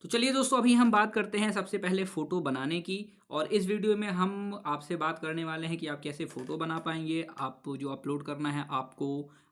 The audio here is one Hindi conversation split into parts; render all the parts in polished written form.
तो चलिए दोस्तों, अभी हम बात करते हैं सबसे पहले फ़ोटो बनाने की। और इस वीडियो में हम आपसे बात करने वाले हैं कि आप कैसे फ़ोटो बना पाएँगे। आप जो अपलोड करना है आपको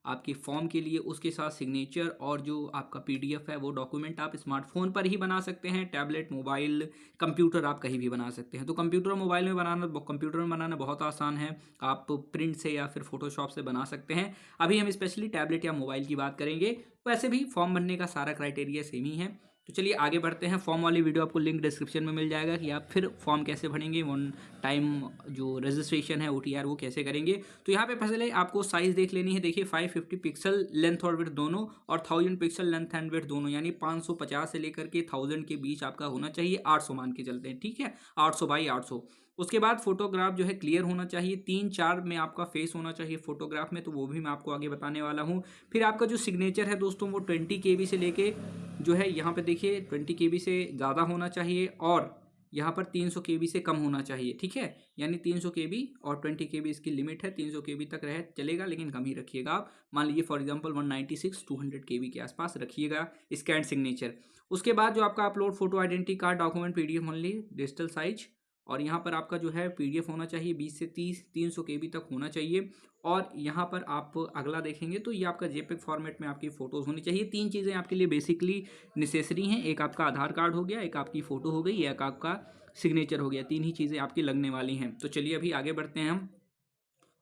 आपके फ़ॉर्म के लिए, उसके साथ सिग्नेचर और जो आपका पीडीएफ है वो डॉक्यूमेंट आप स्मार्टफ़ोन पर ही बना सकते हैं। टैबलेट, मोबाइल, कंप्यूटर आप कहीं भी बना सकते हैं। तो कंप्यूटर और मोबाइल में बनाना कंप्यूटर में बनाना बहुत आसान है। आप प्रिंट से या फिर फ़ोटोशॉप से बना सकते हैं। अभी हम स्पेशली टैबलेट या मोबाइल की बात करेंगे। वैसे भी फ़ॉर्म भरने का सारा क्राइटेरिया सेम ही है। तो चलिए आगे बढ़ते हैं। फॉर्म वाली वीडियो आपको लिंक डिस्क्रिप्शन में मिल जाएगा कि आप फिर फॉर्म कैसे भरेंगे, वन टाइम जो रजिस्ट्रेशन है ओटीआर वो कैसे करेंगे। तो यहाँ पे पहले आपको साइज़ देख लेनी है। देखिए 550 पिक्सल लेंथ और विड्थ दोनों, और 1000 पिक्सल लेंथ एंड विड्थ दोनों, यानी 550 से लेकर के 1000 के बीच आपका होना चाहिए। 800 मान के चलते हैं, ठीक है, 800 बाई 800। उसके बाद फोटोग्राफ जो है क्लियर होना चाहिए। 3-4 में आपका फेस होना चाहिए फोटोग्राफ में, तो वो भी मैं आपको आगे बताने वाला हूँ। फिर आपका जो सिग्नेचर है दोस्तों, वो 20 केबी से लेके जो है यहाँ पे देखिए 20 केबी से ज़्यादा होना चाहिए, और यहाँ पर 300 केबी से कम होना चाहिए, ठीक है। यानी 300 केबी और 20 केबी इसकी लिमिट है। 300 केबी तक रहे चलेगा, लेकिन कम ही रखिएगा आप। मान लीजिए फॉर एग्जांपल 196 200 केबी के आसपास रखिएगा स्कैन सिग्नेचर। उसके बाद जो आपका upload photo identity card document PDF only digital size, और यहाँ पर आपका जो है पीडीएफ होना चाहिए 20 से 30 300 केबी तक होना चाहिए। और यहाँ पर आप अगला देखेंगे तो ये आपका जेपेग फॉर्मेट में आपकी फ़ोटोज़ होनी चाहिए। 3 चीज़ें आपके लिए बेसिकली नेसेसरी हैं। एक आपका आधार कार्ड हो गया, एक आपकी फ़ोटो हो गई, एक आपका सिग्नेचर हो गया। 3 ही चीज़ें आपकी लगने वाली हैं। तो चलिए अभी आगे बढ़ते हैं हम,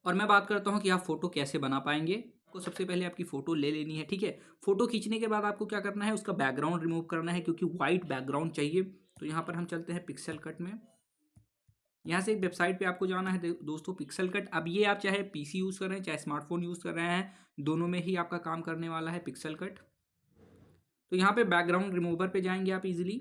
और मैं बात करता हूँ कि आप फ़ोटो कैसे बना पाएँगे। आपको सबसे पहले आपकी फ़ोटो ले लेनी है, ठीक है। फ़ोटो खींचने के बाद आपको क्या करना है, उसका बैकग्राउंड रिमूव करना है, क्योंकि वाइट बैकग्राउंड चाहिए। तो यहाँ पर हम चलते हैं पिक्सल कट में। यहाँ से एक वेबसाइट पे आपको जाना है दोस्तों, पिक्सल कट। अब ये आप चाहे पीसी यूज़ कर रहे हैं चाहे स्मार्टफोन यूज़ कर रहे हैं, दोनों में ही आपका काम करने वाला है पिक्सल कट। तो यहाँ पे बैकग्राउंड रिमूवर पे जाएंगे आप इजीली।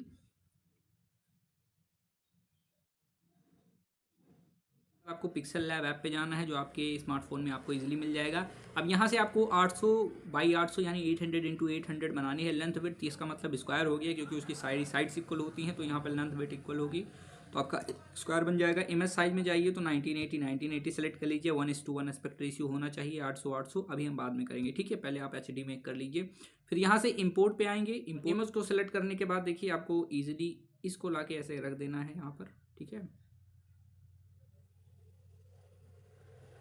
आपको पिक्सल लैब ऐप पे जाना है, जो आपके स्मार्टफोन में आपको इजीली मिल जाएगा। अब यहाँ से आपको 800 बाई 800 यानी 800 इंटू 800 बनानी है लेंथ विड्थ। इसका मतलब स्क्वायर हो गया, क्योंकि उसकी साइड्स इक्वल होती हैं, तो यहाँ पर लेंथ विड्थ इक्वल होगी, तो आपका स्क्वायर बन जाएगा। इमेज साइज में जाइए तो 1980 सेलेक्ट कर लीजिए। 1:1 एस्पेक्ट रेशियो होना चाहिए। 800 अभी हम बाद में करेंगे, ठीक है। पहले आप एचडी में कर लीजिए। फिर यहाँ से इम्पोर्ट पे आएंगे। इमेज को सेलेक्ट करने के बाद देखिए आपको ईजिली इसको ला ऐसे रख देना है यहाँ पर, ठीक है।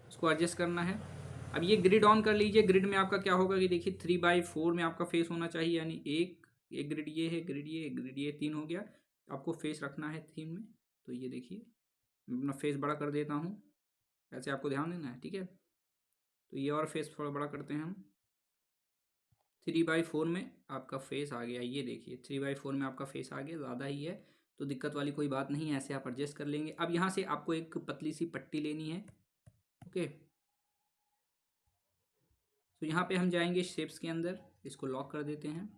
इसको एडजस्ट करना है। अब ये ग्रिड ऑन कर लीजिए। ग्रिड में आपका क्या होगा कि देखिए 3/4 में आपका फेस होना चाहिए, यानी एक ग्रिड ये है, ग्रिड ये, ग्रिड ये, 3 हो गया। आपको फेस रखना है 3 में। तो ये देखिए मैं अपना फेस बड़ा कर देता हूँ, ऐसे आपको ध्यान देना है, ठीक है। तो ये और फेस थोड़ा बड़ा करते हैं हम। 3/4 में आपका फेस आ गया, ये देखिए 3/4 में आपका फेस आ गया, ज़्यादा ही है तो दिक्कत वाली कोई बात नहीं है, ऐसे आप एडजस्ट कर लेंगे। अब यहाँ से आपको एक पतली सी पट्टी लेनी है, ओके। तो यहाँ पे हम जाएंगे शेप्स के अंदर, इसको लॉक कर देते हैं।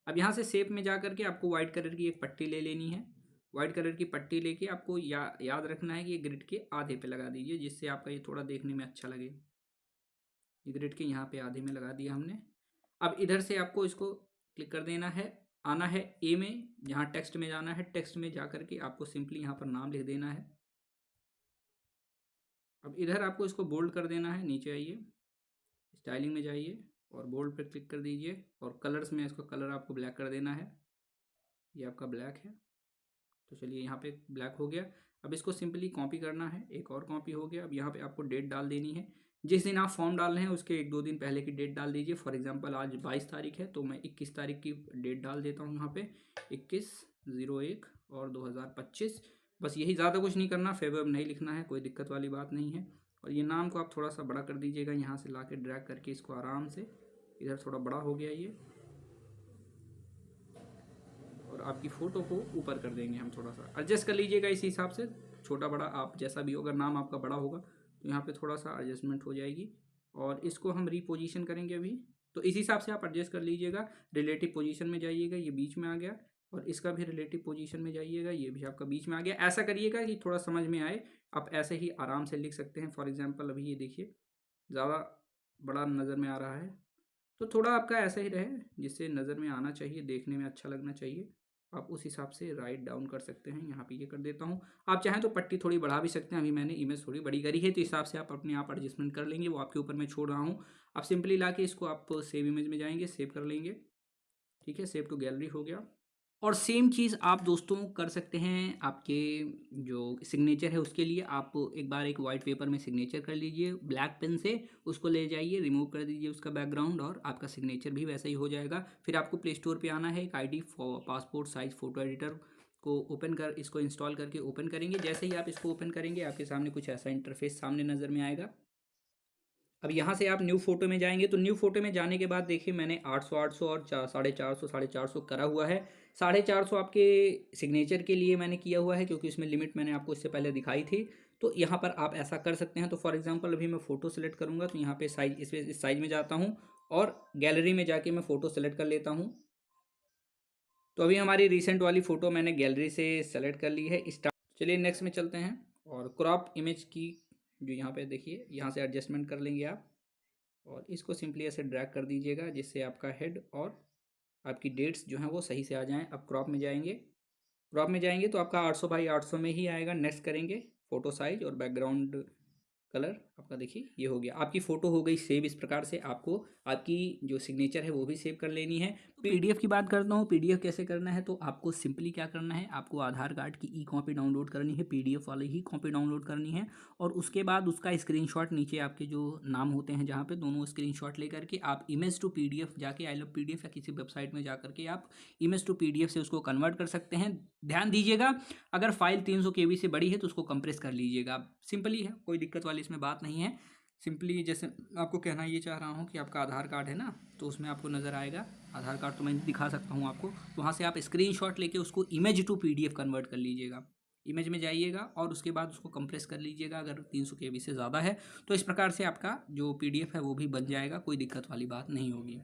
अब यहाँ से शेप में जा करके आपको वाइट कलर की एक पट्टी ले लेनी है। वाइट कलर की पट्टी लेके आपको याद रखना है कि ये ग्रिड के आधे पे लगा दीजिए, जिससे आपका ये थोड़ा देखने में अच्छा लगे। ये ग्रिड के यहाँ पे आधे में लगा दिया हमने। अब इधर से आपको इसको क्लिक कर देना है। आना है ए में, जहाँ टेक्स्ट में जाना है। टेक्स्ट में जा करके आपको सिंपली यहाँ पर नाम लिख देना है। अब इधर आपको इसको बोल्ड कर देना है। नीचे आइए, स्टाइलिंग में जाइए और बोल्ड पर क्लिक कर दीजिए, और कलर्स में इसका कलर आपको ब्लैक कर देना है। ये आपका ब्लैक है, तो चलिए यहाँ पे ब्लैक हो गया। अब इसको सिंपली कॉपी करना है, एक और कॉपी हो गया। अब यहाँ पे आपको डेट डाल देनी है। जिस दिन आप फॉर्म डाल रहे हैं उसके 1-2 दिन पहले की डेट डाल दीजिए। फॉर एग्जांपल आज 22 तारीख है, तो मैं 21 तारीख की डेट डाल देता हूँ यहाँ पे, 21/01 और 2025। बस यही, ज़्यादा कुछ नहीं करना, फेवर नहीं लिखना है, कोई दिक्कत वाली बात नहीं है। और ये नाम को आप थोड़ा सा बड़ा कर दीजिएगा, यहाँ से ला के ड्रैग करके इसको आराम से इधर थोड़ा बड़ा हो गया ये। और आपकी फ़ोटो को ऊपर कर देंगे हम, थोड़ा सा एडजस्ट कर लीजिएगा इसी हिसाब से। छोटा बड़ा आप जैसा भी होगा, नाम आपका बड़ा होगा तो यहाँ पे थोड़ा सा एडजस्टमेंट हो जाएगी। और इसको हम रीपोजीशन करेंगे अभी, तो इस हिसाब से आप एडजस्ट कर लीजिएगा। रिलेटिव पोजीशन में जाइएगा, ये बीच में आ गया। और इसका भी रिलेटिव पोजीशन में जाइएगा, ये भी आपका बीच में आ गया। ऐसा करिएगा कि थोड़ा समझ में आए। आप ऐसे ही आराम से लिख सकते हैं। फॉर एग्जाम्पल अभी ये देखिए ज़्यादा बड़ा नज़र में आ रहा है, तो थोड़ा आपका ऐसा ही रहे जिससे नज़र में आना चाहिए, देखने में अच्छा लगना चाहिए। आप उस हिसाब से राइट डाउन कर सकते हैं। यहाँ पे ये कर देता हूँ। आप चाहें तो पट्टी थोड़ी बढ़ा भी सकते हैं। अभी मैंने इमेज थोड़ी बड़ी करी है तो इस हिसाब से आप अपने आप एडजस्टमेंट कर लेंगे, वो आपके ऊपर मैं छोड़ रहा हूँ। आप सिंपली ला के इसको आप सेव इमेज में जाएंगे, सेव कर लेंगे। ठीक है, सेव टू गैलरी हो गया। और सेम चीज़ आप दोस्तों कर सकते हैं आपके जो सिग्नेचर है उसके लिए। आप एक बार एक वाइट पेपर में सिग्नेचर कर लीजिए ब्लैक पेन से, उसको ले जाइए, रिमूव कर दीजिए उसका बैकग्राउंड, और आपका सिग्नेचर भी वैसा ही हो जाएगा। फिर आपको प्ले स्टोर पे आना है, एक ID passport size photo editor को ओपन कर, इसको इंस्टॉल करके ओपन करेंगे। जैसे ही आप इसको ओपन करेंगे आपके सामने कुछ ऐसा इंटरफेस सामने नज़र में आएगा। अब यहाँ से आप न्यू फ़ोटो में जाएँगे, तो न्यू फ़ोटो में जाने के बाद देखिए मैंने 800 800 और 450 करा हुआ है। 450 आपके सिग्नेचर के लिए मैंने किया हुआ है, क्योंकि इसमें लिमिट मैंने आपको इससे पहले दिखाई थी। तो यहाँ पर आप ऐसा कर सकते हैं। तो फॉर एग्ज़ाम्पल अभी मैं फ़ोटो सेलेक्ट करूँगा, तो यहाँ पे साइज़, इस साइज़ में जाता हूँ और गैलरी में जाके मैं फ़ोटो सेलेक्ट कर लेता हूँ। तो अभी हमारी रिसेंट वाली फ़ोटो मैंने गैलरी से सेलेक्ट कर ली है। चलिए नेक्स्ट में चलते हैं, और क्रॉप इमेज की जो यहाँ पे देखिए, यहाँ से एडजस्टमेंट कर लेंगे आप, और इसको सिंपली ऐसे ड्रैग कर दीजिएगा जिससे आपका हेड और आपकी डेट्स जो हैं वो सही से आ जाएं। अब क्रॉप में जाएंगे, क्रॉप में जाएंगे तो आपका 800 बाई 800 में ही आएगा। नेक्स्ट करेंगे, फ़ोटो साइज और बैकग्राउंड कलर आपका देखिए ये हो गया। आपकी फ़ोटो हो गई सेव। इस प्रकार से आपको आपकी जो सिग्नेचर है वो भी सेव कर लेनी है। पीडीएफ की बात करता हूँ, पीडीएफ कैसे करना है, तो आपको सिंपली क्या करना है, आपको आधार कार्ड की ई कॉपी डाउनलोड करनी है, पीडीएफ वाली ही कॉपी डाउनलोड करनी है, और उसके बाद उसका स्क्रीनशॉट नीचे आपके जो नाम होते हैं जहाँ पे, दोनों स्क्रीनशॉट लेकर के आप इमेज टू पीडीएफ जाके आई लव पीडीएफ या किसी वेबसाइट में जा करके आप इमेज टू पीडीएफ से उसको कन्वर्ट कर सकते हैं। ध्यान दीजिएगा, अगर फाइल 300 केबी से बड़ी है तो उसको कंप्रेस कर लीजिएगा। सिंपली है, कोई दिक्कत वाली इसमें बात नहीं है। सिंपली जैसे आपको कहना ये चाह रहा हूँ कि आपका आधार कार्ड है ना, तो उसमें आपको नज़र आएगा आधार कार्ड, तो मैं दिखा सकता हूँ आपको। वहाँ से आप स्क्रीनशॉट लेके उसको इमेज टू पीडीएफ कन्वर्ट कर लीजिएगा। इमेज में जाइएगा और उसके बाद उसको कंप्रेस कर लीजिएगा अगर 300 केबी से ज़्यादा है। तो इस प्रकार से आपका जो पीडीएफ है वो भी बन जाएगा, कोई दिक्कत वाली बात नहीं होगी।